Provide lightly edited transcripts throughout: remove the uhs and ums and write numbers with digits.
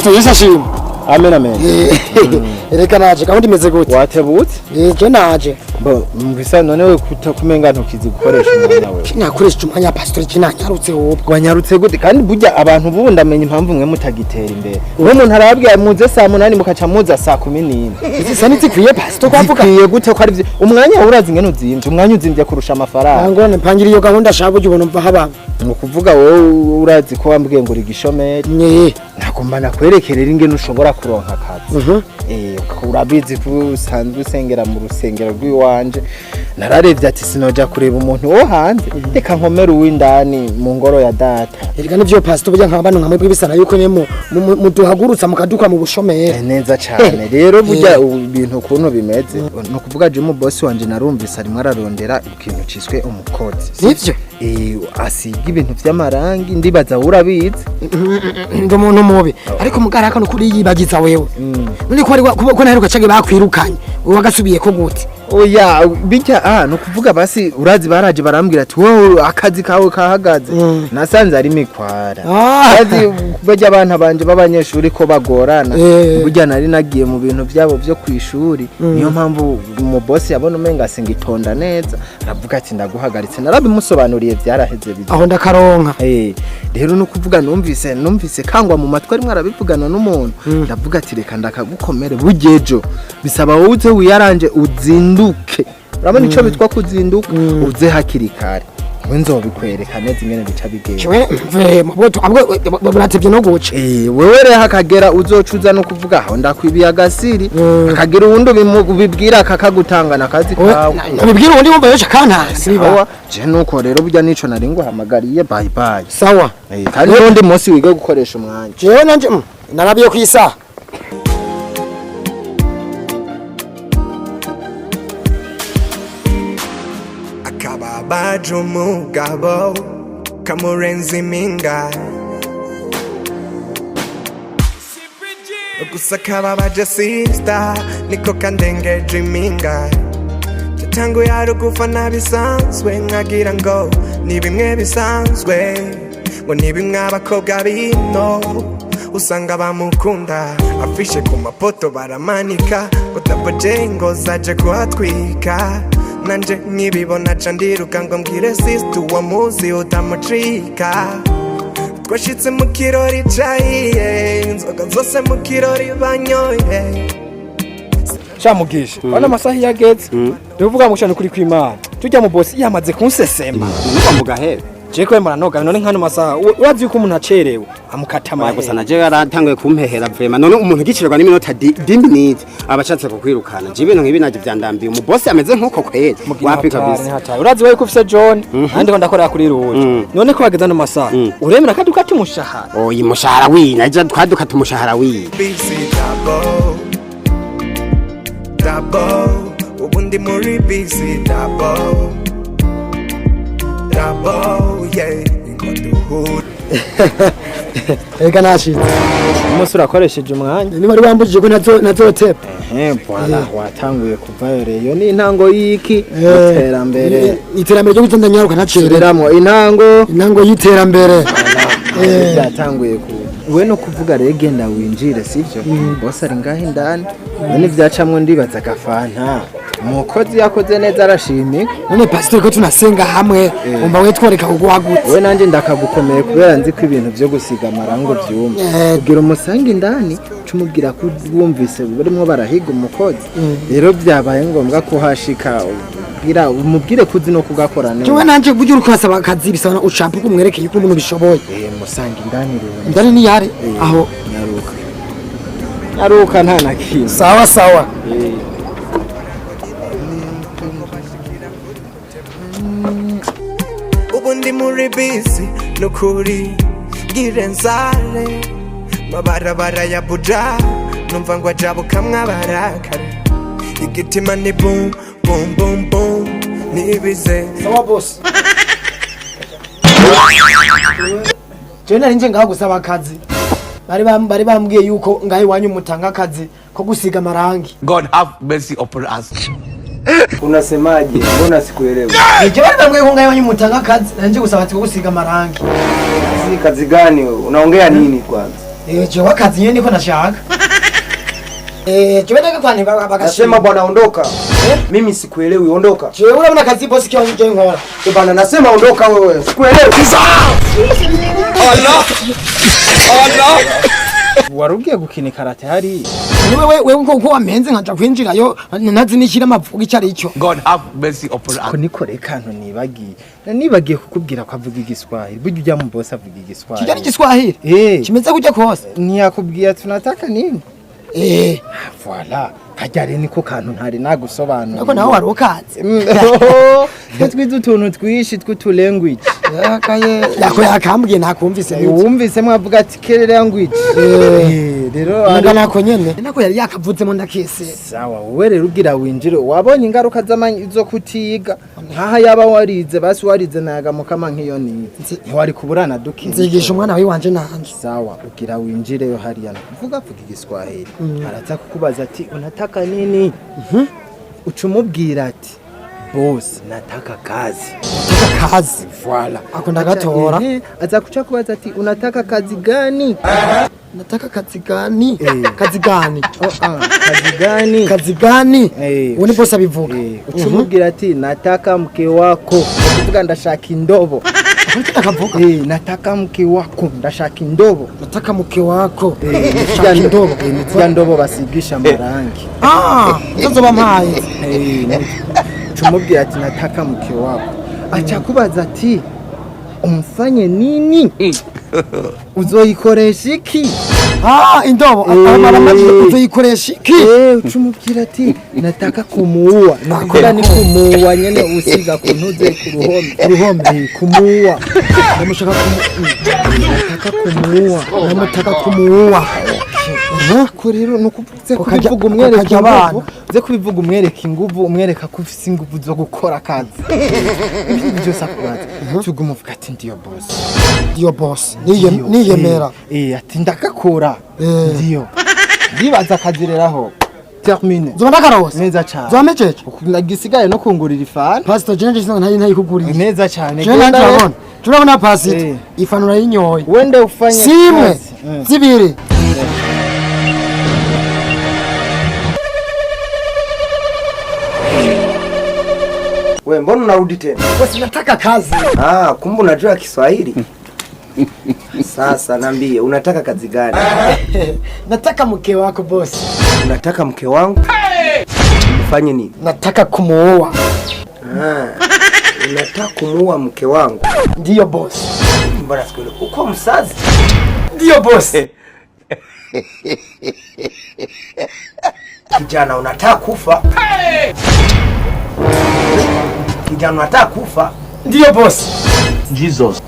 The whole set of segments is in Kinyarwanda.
pastor yesashimwe. Amen amen. Reka naje kandi meze gute? Watebutse? Je naje. Bo mbisa none we kutakumenga ntukizi gukoresha umwanya wewe. Kinakoresha umwanya pastor kinanyarutse wowe. Wanyarutse gute kandi burya abantu bundi amenye impamvu mwe mutagitera imbere. Uwo muntu arababwiye muze saa 8 mukaca muza saa 14. Izi nitsi kwiye pastor kwavuga. Kwiye gute ko ari umwanya urazi ngene uzimvye umwanya uzimvye kurusha amafaranga. Ngone mpangiriye iyo gahunda shabo ubona mva haba. Nukuvuga wowe urazi ko wambwiye ngo rigishomeri. Nakumba nakwerekerera ingene ushobora kuronka akazi. Urabizi ko usanzwe usengera mu rusengero rw'iwanje nararebye ati sinoja kureba umuntu wo hanze reka nkomera uwindani mu ngoro ya data. Erega nivyo pastor burya nkabano nkamwe bwibisana yuko nyemo muduhagurutsa mukaduka mu bushomeri. Neza cyane rero burya ibintu kuntu bimeze no kuvuga je mu boss wanje narumvise arimo ararondera ikintu ciswe umukozi. Sivyo? Asiga ibintu vy'amarangi ndibaza urabizi ndo muntu mubi ariko mugara hano kuri yibagiza wewe. None ko naheruka cage bakwirukanye wagasubiye ko gute? Oya bijya no kuvuga basi urazi baraje barambwira ati wowe akazi kawe kahagaze nasanze ari mikwara. Urazi bajya abantu banje babanyeshuri ko bagorana burya nari nagiye mu bintu byabo byo kwishuri niyo mpamvu mu boss yabona umenga singitonda neza aravuga ati ndaguhagaritse narabimusobanuriye byaraheze bizi aho ndakaronka. Rero no kuvuga numvise kangwa mu matwe ari arabivugana n'umuntu ndavuga ati reka ndakagukomere bugejo bisaba wowe uze wiyaranje uzinduke. Urabona ico bitwa kuzinduka uze hakiri kare nzobikwereka neza ingene bica bigenda. Chwe maboto abwo buratevye no guca. Wewe rero hakagera uzocuza no kuvuga aho ndakwibiye agasiri akagera uwundi bibwira akakagutangana akazi kawe. Nabibwira uwundi wumva yoca kantasi biba. Je nuko rero burya nico nari nguhamagariye bye bye. Sawa. Kandi undi munsi wige gukoresha umwanya. Jewe nanje narabiye kwisa. Bajo mugabo kamurenzi minga gusa kababaje sister niko kandengeje minga tangu yarugufa nabisanzwe nkagira ngo ni bimwe bisanzwe ngo ni bimwe abakobwa bino usanga bamukunda afishe ku mapoto baramanika utabaje ngo zaje kuhatwika nanje nkibibona candiruka ngo mbwire sister uwo muzi utamucika twashitse mu kirori cahiye inzoga zose mu kirori banyoye Shamugisha bana masahi yageze ndivuga ngo cyane kuri kwimana tujya mu boss yamaze kunsesema nuko mugahebe je ko muranoga none nkano masaha urazi yuko umuntu acerewe amukatama gusa naje yaratanguye kumpehera vrema none umuntu gicirwa n'iminota 10 minutes abacatse kukwirukana je ibintu nkibi naje vyandambiye mu boss ameze nkuko kweli wapi kabisa urazi wewe ko ufise John kandi ko ndakorera kuri ruji none ko bageza no masaha uremera kaduka tumushahara oyi mushahara wi naje twaduka tumushahara wi double ubundi muri busy double yeah ingoduhura ega nashi umunsi urakoresheje umwanya niba ari wambujije ko nazotepa bwana watanguye kuva rero ni intango y'iki iterambere ryo gutanda nyaruka nacereramo intango y'iterambere byatanguye ku we no kuvuga rero genda winjire sivyo bose ari ngahe ndani none vyacamwe ndibaza gafanta umukozi yakoze neza arashimye none pastor ko tunasenga hamwe umva we tworeka kugwagutse we nanje ndakagukomeye kubera nzi ko ibintu byo gusiga amarango byuma kugira umusange indani cumubwira ko wumvise barimo barahiga umukozi rero byabaye ngombwa ko hashika umubwire kuzi no kugakorana cyo nanje bugira ukasaba akazi bisana ucampa kumwerekeye ko umuntu bishoboye musange indani rero ndani ni yare aho nyaruka nta nakintu sawa ubundi muri busy nukuri girenzale mabarabara ya buja numva ngo ajabuka mwabarakare igitima ni boom boom boom boom nibize sawa boss je nari nje ngaho gusaba akazi bari bambwiye yuko ngahe wanyu mutanga akazi ko gusiga amarangi. God have mercy upon us. Unasemaje? Mbona sikuelewa? Je bari bambwiye ko ngahe wanyu mutanga akazi nanje gusaba ati ko gusiga amarangi. Kazi gani wewe? Unaongea nini kwanza? Je wakazi yeye niko nashaka. Je nataka kwani bakashima. Nasema bwana ondoka. Mimi sikuelewi, ondoka. Je unaona kazi boss kiwa nje ngora. Bwana nasema ondoka wewe. Sikuelewi. Allah. Allah. Warugiye gukina karate hari. Wewe uko wamenze nkaja kwinjira yo nazi nishira amavuga icari ico. God have mercy upon us. Ko nikore kantu nibagiye kukubwira ko avuga igiswahili. Burya ujya mu boss avuga igiswahili. Kijari Kiswahili? Kimeze kujya kose. Ntiyakubwiye tunataka nini? Voilà. Kajyare niko kantu ntari nagusobanura. Nako nawe warukaze. Twize utuntu twishi tw'utu language. Yako yakambwiye nakumvise neza. Wumvise mwavuga ati kere language. Rero nako nyene. Nako yari yakavutsemo ndakese. Sawa, wowe rero ugira winjire. Wabonye ingaruka z'amanyi zo kutiga. Nkaha yaba warize basi warize naga mukama nkiyo ni. Ntiwari kuburana duki. Nzigisha umwana wawe wanje nanje. Sawa, ugira winjire yo hariya. Vuga igiswahili. Araza kukubaza ati unataka nini? Ucumubwira ati boss nataka kazi. Nataka kazi. Voilà. Akunda gatora. Aza kucha kubaza ati unataka kazi gani? Nataka kazi gani? Kazi gani? Kazi gani? Kazi gani? Uni boss abivuga. Ucumubwira ati nataka mke wako. Kuvuga ndashaka indobo. Akavuga nataka mke wako ndashaka indobo. Nataka mke wako. Ndashaka indobo. Nitya ndobo basigisha marangi. Nzozo bampaye. Chumubwira ati nataka mke wako. Acha kubaza ati umfanye nini? Uzoyikoresha iki? Indobo amaji uzoyikoresha iki? Uchumubwira ati nataka kumuua. Nakora ni kumuua nyene usiga kuntuze ku ruhome kumuua. Namushaka kumuua. Namutaka kumuua. Ko rero nukuvuze kubivuga umwereka abana. Ze kubivuga umwereka inguvu umwereka ko ufise inguvu zo gukora akazi. Ibyo byose akubaza. Tugumuvuga ati ndiyo boss. Ndiyo boss. Niyemera. Ati ndakakora. Ndiyo. Ndibaza akazireraho. Termine. Zoba ndakarose. Neza cyane. Zoba mejeje. Nagisigaye no kungurira ifana. Pastor Jenje singa ntayikuguriye. Neza cyane. Turabona pastor. Ifanura y'inyoye. Wende ufanye simwe zibiri. Wewe mbona unarudi tena? Bosi nataka kazi. Kumbe unajua Kiswahili? Sasa niambie, unataka kazi gani? Nataka mke wako bosi. Unataka mke wangu? Ufanye nini? Nataka kumuoa. Unataka kumuoa mke wangu? Ndiyo bosi. Mbona sikule uko msazi? Ndiyo bosi. Kijana unataka kufa? Kijana unataka kufa? Ndiyo bosi. Jesus.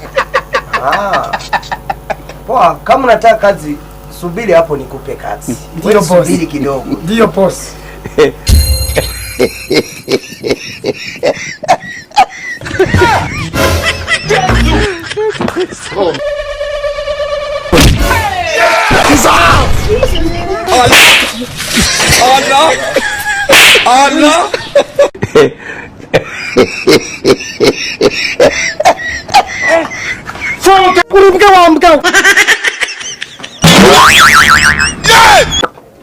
Poa, kama unataka kazi subiri hapo nikupe kazi. Ndiyo bosi. Subiri kidogo. Ndiyo bosi. Allah. Allah.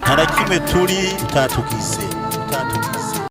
nta na kimwe turi tutatugize